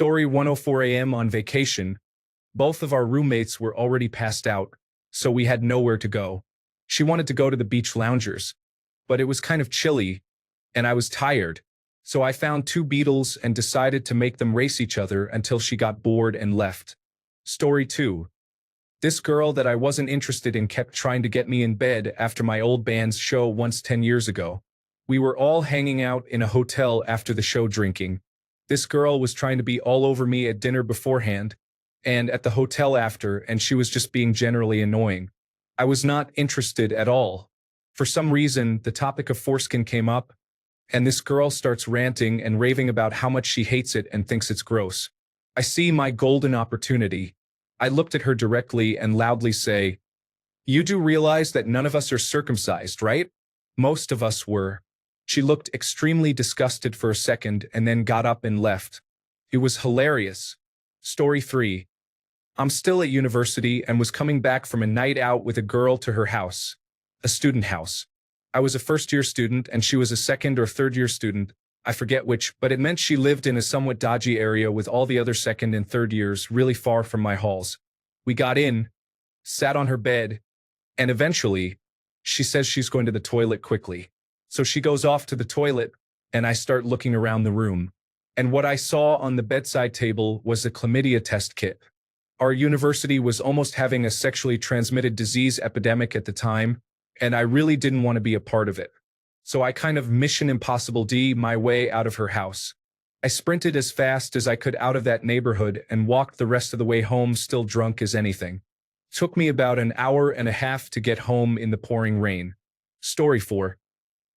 Story 1:04 a.m. on vacation. Both of our roommates were already passed out, so we had nowhere to go. She wanted to go to the beach loungers, but it was kind of chilly, and I was tired, so I found two beetles and decided to make them race each other until she got bored and left. Story 2. This girl that I wasn't interested in kept trying to get me in bed after my old band's show once 10 years ago. We were all hanging out in a hotel after the show drinking. This girl was trying to be all over me at dinner beforehand and at the hotel after, and she was just being generally annoying. I was not interested at all. For some reason, the topic of foreskin came up, and this girl starts ranting and raving about how much she hates it and thinks it's gross. I see my golden opportunity. I looked at her directly and loudly say, "You do realize that none of us are circumcised, right?" Most of us were. She looked extremely disgusted for a second and then got up and left. It was hilarious. Story 3. I'm still at university and was coming back from a night out with a girl to her house. A student house. I was a first-year student and she was a second or third-year student. I forget which, but it meant she lived in a somewhat dodgy area with all the other second and third years really far from my halls. We got in, sat on her bed, and eventually, she says she's going to the toilet quickly. So she goes off to the toilet, and I start looking around the room. And what I saw on the bedside table was a chlamydia test kit. Our university was almost having a sexually transmitted disease epidemic at the time, and I really didn't want to be a part of it. So I kind of Mission Impossible D my way out of her house. I sprinted as fast as I could out of that neighborhood and walked the rest of the way home still drunk as anything. Took me about an hour and a half to get home in the pouring rain. Story 4.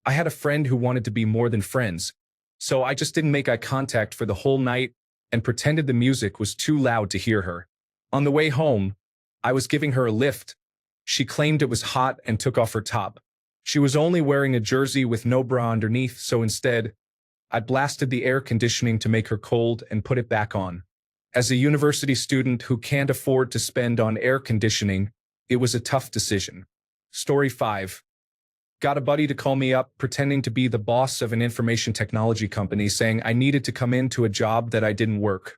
I had a friend who wanted to be more than friends, so I just didn't make eye contact for the whole night and pretended the music was too loud to hear her. On the way home, I was giving her a lift. She claimed it was hot and took off her top. She was only wearing a jersey with no bra underneath, so instead, I blasted the air conditioning to make her cold and put it back on. As a university student who can't afford to spend on air conditioning, it was a tough decision. Story 5. Got a buddy to call me up pretending to be the boss of an information technology company saying I needed to come into a job that I didn't work.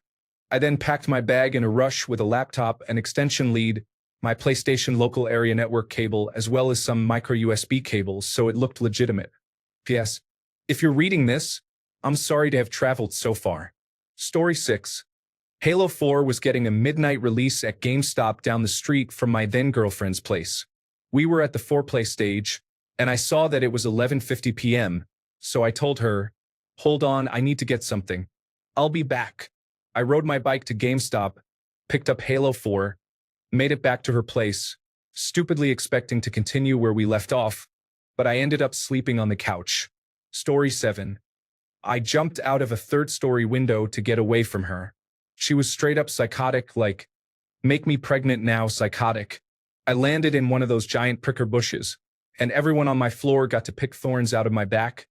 I then packed my bag in a rush with a laptop, an extension lead, my PlayStation local area network cable, as well as some micro USB cables, so it looked legitimate. P.S. If you're reading this, I'm sorry to have traveled so far. Story 6. Halo 4 was getting a midnight release at GameStop down the street from my then-girlfriend's place. We were at the foreplay stage, and I saw that it was 11:50 p.m., so I told her, "Hold on, I need to get something. I'll be back." I rode my bike to GameStop, picked up Halo 4, made it back to her place, stupidly expecting to continue where we left off, but I ended up sleeping on the couch. Story 7. I jumped out of a third-story window to get away from her. She was straight up psychotic, like, "Make me pregnant now," psychotic. I landed in one of those giant pricker bushes, and everyone on my floor got to pick thorns out of my back,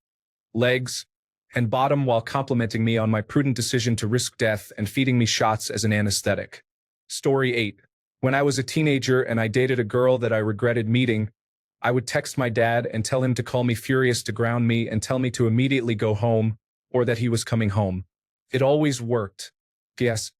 legs, and bottom while complimenting me on my prudent decision to risk death and feeding me shots as an anesthetic. Story 8. When I was a teenager and I dated a girl that I regretted meeting, I would text my dad and tell him to call me furious to ground me and tell me to immediately go home, or that he was coming home. It always worked. Yes,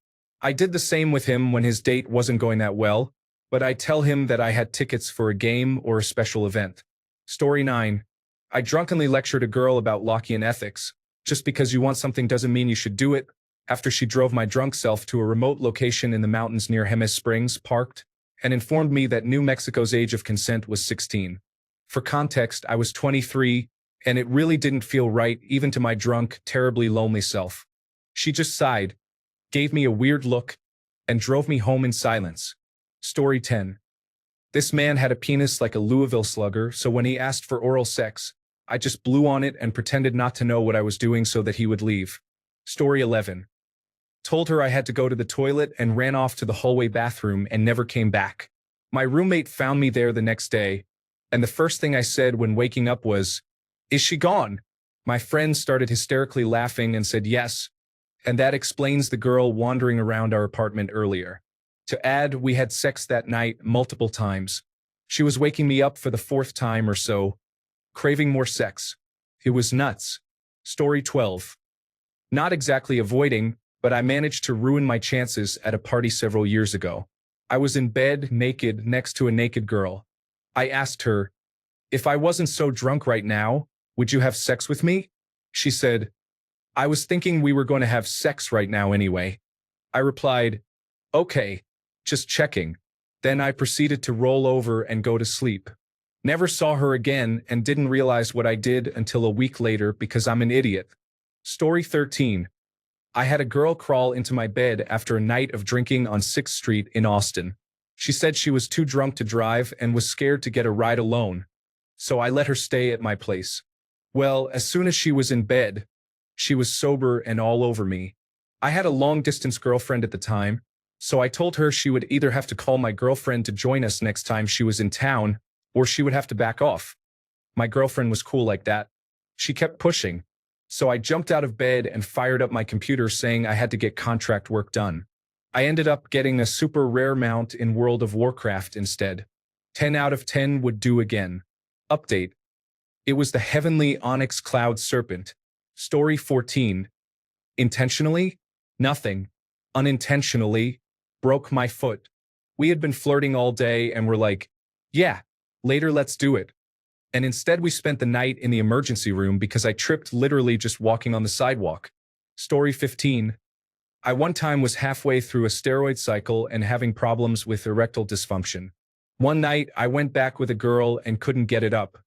I did the same with him when his date wasn't going that well, but I'd tell him that I had tickets for a game or a special event. Story 9. I drunkenly lectured a girl about Lockean ethics. Just because you want something doesn't mean you should do it, after she drove my drunk self to a remote location in the mountains near Jemez Springs, parked, and informed me that New Mexico's age of consent was 16. For context, I was 23, and it really didn't feel right even to my drunk, terribly lonely self. She just sighed, gave me a weird look, and drove me home in silence. Story 10. This man had a penis like a Louisville Slugger, so when he asked for oral sex, I just blew on it and pretended not to know what I was doing so that he would leave. Story 11. Told her I had to go to the toilet and ran off to the hallway bathroom and never came back. My roommate found me there the next day, and the first thing I said when waking up was, "Is she gone?" My friend started hysterically laughing and said yes, and that explains the girl wandering around our apartment earlier. To add, we had sex that night multiple times. She was waking me up for the fourth time or so, craving more sex. It was nuts. Story 12. Not exactly avoiding, but I managed to ruin my chances at a party several years ago. I was in bed, naked, next to a naked girl. I asked her, "If I wasn't so drunk right now, would you have sex with me?" She said, "I was thinking we were going to have sex right now anyway." I replied, "Okay, just checking." Then I proceeded to roll over and go to sleep. Never saw her again and didn't realize what I did until a week later because I'm an idiot. Story 13. I had a girl crawl into my bed after a night of drinking on 6th Street in Austin. She said she was too drunk to drive and was scared to get a ride alone. So I let her stay at my place. Well, as soon as she was in bed, she was sober and all over me. I had a long-distance girlfriend at the time, so I told her she would either have to call my girlfriend to join us next time she was in town, or she would have to back off. My girlfriend was cool like that. She kept pushing. So I jumped out of bed and fired up my computer saying I had to get contract work done. I ended up getting a super rare mount in World of Warcraft instead. 10 out of 10 would do again. Update. It was the Heavenly Onyx Cloud Serpent. Story 14. Intentionally? Nothing. Unintentionally? Broke my foot. We had been flirting all day and were like, yeah, later let's do it. And instead we spent the night in the emergency room because I tripped literally just walking on the sidewalk. Story 15. I one time was halfway through a steroid cycle and having problems with erectile dysfunction. One night I went back with a girl and couldn't get it up.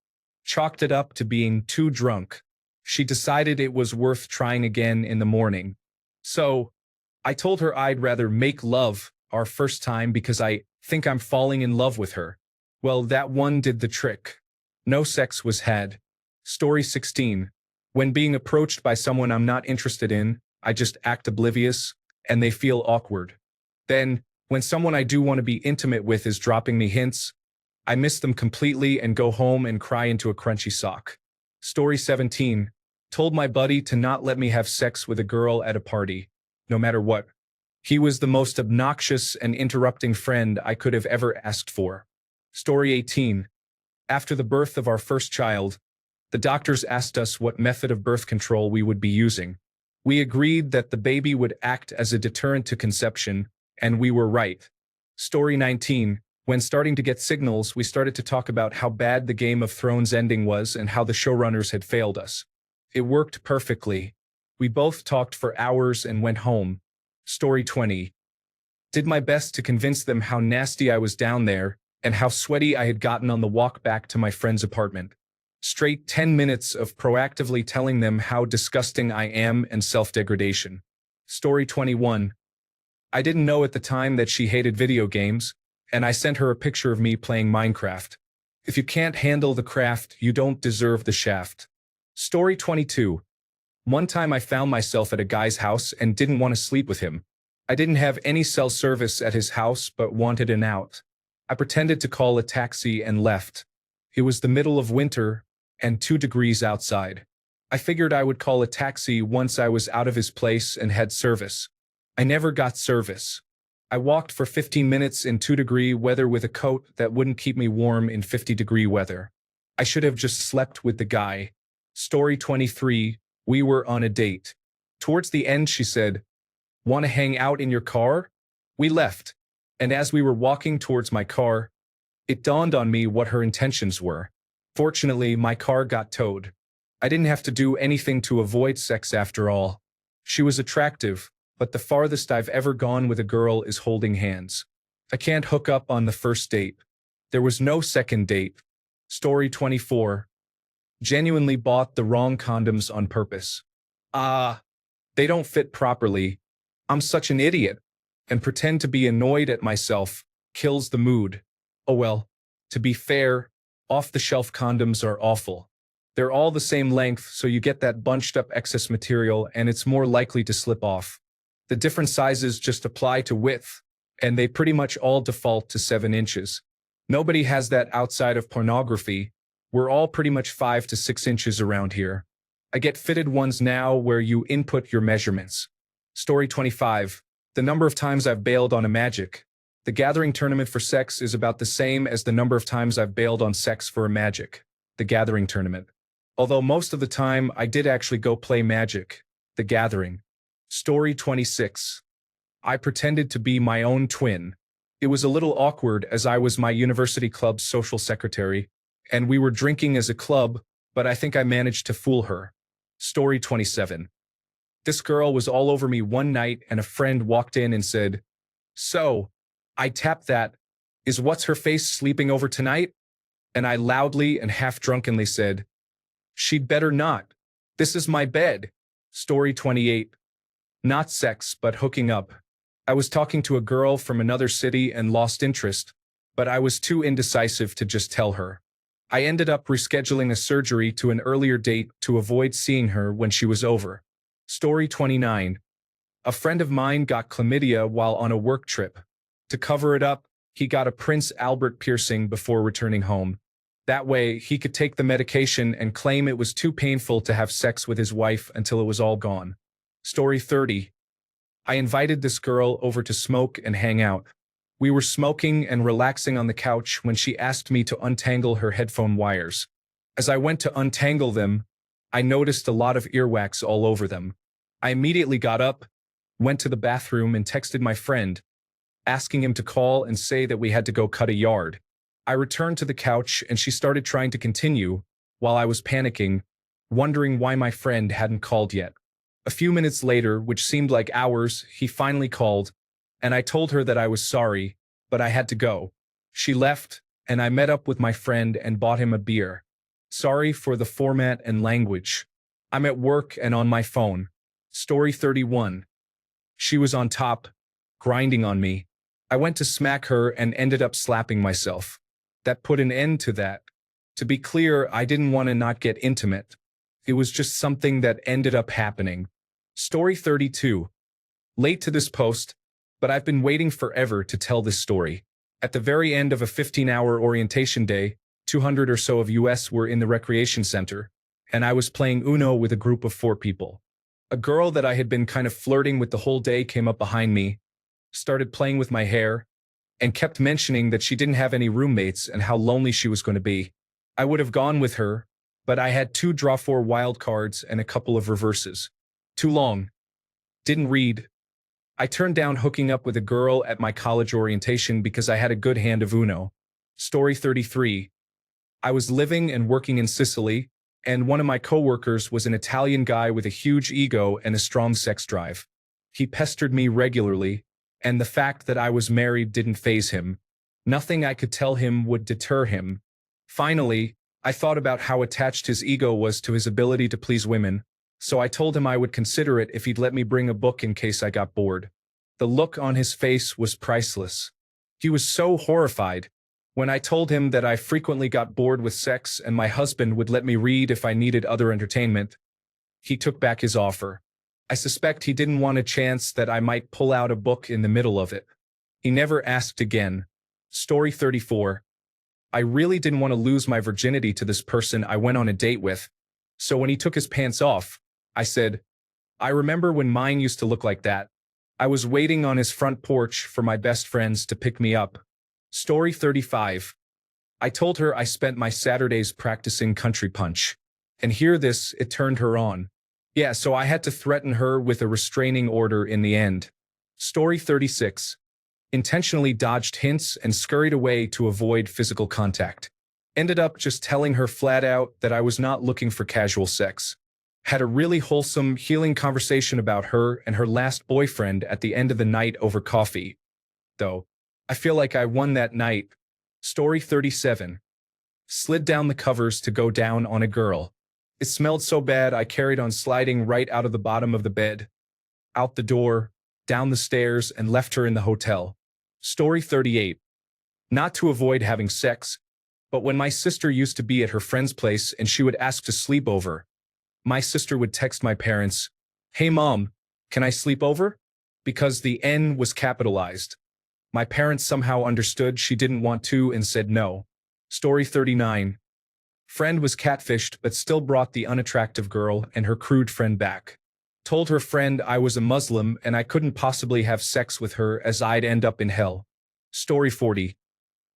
Chalked it up to being too drunk. She decided it was worth trying again in the morning. So, I told her I'd rather make love our first time because I think I'm falling in love with her. Well, that one did the trick. No sex was had. Story 16. When being approached by someone I'm not interested in, I just act oblivious, and they feel awkward. Then, when someone I do want to be intimate with is dropping me hints, I miss them completely and go home and cry into a crunchy sock. Story 17. Told my buddy to not let me have sex with a girl at a party, no matter what. He was the most obnoxious and interrupting friend I could have ever asked for. Story 18. After the birth of our first child, the doctors asked us what method of birth control we would be using. We agreed that the baby would act as a deterrent to conception, and we were right. Story 19. When starting to get signals, we started to talk about how bad the Game of Thrones ending was and how the showrunners had failed us. It worked perfectly. We both talked for hours and went home. Story 20. Did my best to convince them how nasty I was down there and how sweaty I had gotten on the walk back to my friend's apartment. Straight 10 minutes of proactively telling them how disgusting I am and self-degradation. Story 21. I didn't know at the time that she hated video games, and I sent her a picture of me playing Minecraft. If you can't handle the craft, you don't deserve the shaft. Story 22. One time I found myself at a guy's house and didn't want to sleep with him. I didn't have any cell service at his house but wanted an out. I pretended to call a taxi and left. It was the middle of winter and 2 degrees outside. I figured I would call a taxi once I was out of his place and had service. I never got service. I walked for 15 minutes in 2-degree weather with a coat that wouldn't keep me warm in 50-degree weather. I should have just slept with the guy. Story 23. We were on a date. Towards the end she said, "Want to hang out in your car?" We left. And as we were walking towards my car, it dawned on me what her intentions were. Fortunately, my car got towed. I didn't have to do anything to avoid sex after all. She was attractive, but the farthest I've ever gone with a girl is holding hands. I can't hook up on the first date. There was no second date. Story 24. Genuinely bought the wrong condoms on purpose. They don't fit properly. I'm such an idiot. And pretend to be annoyed at myself kills the mood. Oh well, to be fair, off-the-shelf condoms are awful. They're all the same length, so you get that bunched-up excess material and it's more likely to slip off. The different sizes just apply to width, and they pretty much all default to 7 inches. Nobody has that outside of pornography. We're all pretty much 5 to 6 inches around here. I get fitted ones now where you input your measurements. Story 25. The number of times I've bailed on a Magic. The Gathering tournament for sex is about the same as the number of times I've bailed on sex for a Magic. The Gathering tournament. Although most of the time I did actually go play Magic. The Gathering. Story 26. I pretended to be my own twin. It was a little awkward as I was my university club's social secretary, and we were drinking as a club, but I think I managed to fool her. Story 27. This girl was all over me one night and a friend walked in and said, "So, I tapped that. Is what's her face sleeping over tonight?" And I loudly and half drunkenly said, "She'd better not. This is my bed." Story 28. Not sex, but hooking up. I was talking to a girl from another city and lost interest, but I was too indecisive to just tell her. I ended up rescheduling a surgery to an earlier date to avoid seeing her when she was over. Story 29. A friend of mine got chlamydia while on a work trip. To cover it up, he got a Prince Albert piercing before returning home. That way, he could take the medication and claim it was too painful to have sex with his wife until it was all gone. Story 30. I invited this girl over to smoke and hang out. We were smoking and relaxing on the couch when she asked me to untangle her headphone wires. As I went to untangle them, I noticed a lot of earwax all over them. I immediately got up, went to the bathroom and texted my friend, asking him to call and say that we had to go cut a yard. I returned to the couch and she started trying to continue, while I was panicking, wondering why my friend hadn't called yet. A few minutes later, which seemed like hours, he finally called, and I told her that I was sorry, but I had to go. She left, and I met up with my friend and bought him a beer. Sorry for the format and language. I'm at work and on my phone. Story 31. She was on top, grinding on me. I went to smack her and ended up slapping myself. That put an end to that. To be clear, I didn't want to not get intimate. It was just something that ended up happening. Story 32. Late to this post, but I've been waiting forever to tell this story. At the very end of a 15-hour orientation day, 200 or so of us were in the recreation center, and I was playing Uno with a group of 4 people. A girl that I had been kind of flirting with the whole day came up behind me, started playing with my hair, and kept mentioning that she didn't have any roommates and how lonely she was going to be. I would have gone with her, but I had 2 draw 4 wild cards and a couple of reverses. Too long. Didn't read. I turned down hooking up with a girl at my college orientation because I had a good hand of Uno. Story 33. I was living and working in Sicily, and one of my coworkers was an Italian guy with a huge ego and a strong sex drive. He pestered me regularly, and the fact that I was married didn't faze him. Nothing I could tell him would deter him. Finally, I thought about how attached his ego was to his ability to please women, so I told him I would consider it if he'd let me bring a book in case I got bored. The look on his face was priceless. He was so horrified. When I told him that I frequently got bored with sex and my husband would let me read if I needed other entertainment, he took back his offer. I suspect he didn't want a chance that I might pull out a book in the middle of it. He never asked again. Story 34. I really didn't want to lose my virginity to this person I went on a date with, so when he took his pants off, I said, "I remember when mine used to look like that." I was waiting on his front porch for my best friends to pick me up. Story 35. I told her I spent my Saturdays practicing country punch. And hear this, it turned her on. Yeah, so I had to threaten her with a restraining order in the end. Story 36. Intentionally dodged hints and scurried away to avoid physical contact. Ended up just telling her flat out that I was not looking for casual sex. Had a really wholesome, healing conversation about her and her last boyfriend at the end of the night over coffee. Though, I feel like I won that night. Story 37. Slid down the covers to go down on a girl. It smelled so bad I carried on sliding right out of the bottom of the bed, out the door, down the stairs, and left her in the hotel. Story 38. Not to avoid having sex, but when my sister used to be at her friend's place and she would ask to sleep over, my sister would text my parents, "Hey mom, can I sleep over?" Because the N was capitalized. My parents somehow understood she didn't want to and said no. Story 39. Friend was catfished but still brought the unattractive girl and her crude friend back. Told her friend I was a Muslim and I couldn't possibly have sex with her as I'd end up in hell. Story 40.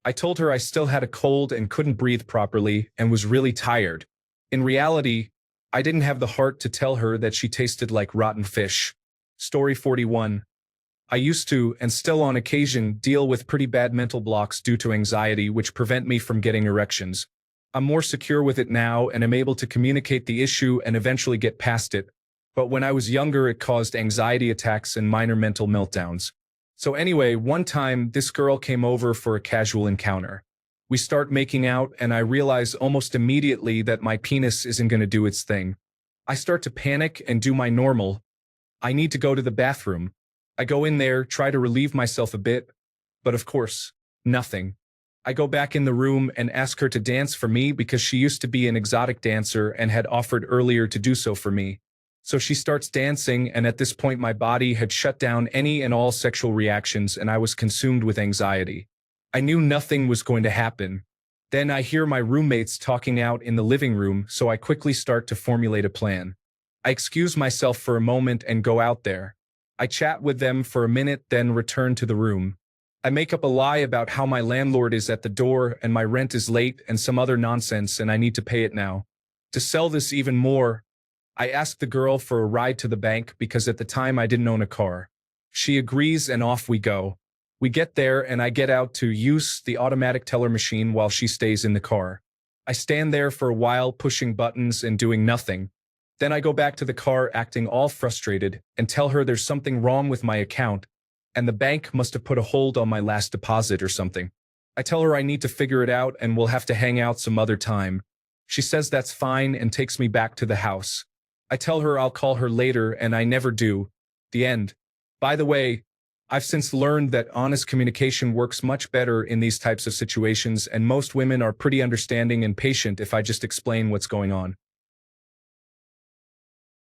I told her I still had a cold and couldn't breathe properly and was really tired. In reality, I didn't have the heart to tell her that she tasted like rotten fish. Story 41. I used to, and still on occasion, deal with pretty bad mental blocks due to anxiety which prevent me from getting erections. I'm more secure with it now and am able to communicate the issue and eventually get past it. But when I was younger, it caused anxiety attacks and minor mental meltdowns. So anyway, one time, this girl came over for a casual encounter. We start making out and I realize almost immediately that my penis isn't going to do its thing. I start to panic and do my normal. I need to go to the bathroom. I go in there, try to relieve myself a bit, but of course, nothing. I go back in the room and ask her to dance for me because she used to be an exotic dancer and had offered earlier to do so for me. So she starts dancing, and at this point my body had shut down any and all sexual reactions and I was consumed with anxiety. I knew nothing was going to happen. Then I hear my roommates talking out in the living room, so I quickly start to formulate a plan. I excuse myself for a moment and go out there. I chat with them for a minute, then return to the room. I make up a lie about how my landlord is at the door and my rent is late and some other nonsense and I need to pay it now. To sell this even more, I ask the girl for a ride to the bank because at the time I didn't own a car. She agrees and off we go. We get there and I get out to use the automatic teller machine while she stays in the car. I stand there for a while pushing buttons and doing nothing. Then I go back to the car acting all frustrated and tell her there's something wrong with my account and the bank must have put a hold on my last deposit or something. I tell her I need to figure it out and we'll have to hang out some other time. She says that's fine and takes me back to the house. I tell her I'll call her later and I never do. The end. By the way, I've since learned that honest communication works much better in these types of situations and most women are pretty understanding and patient if I just explain what's going on.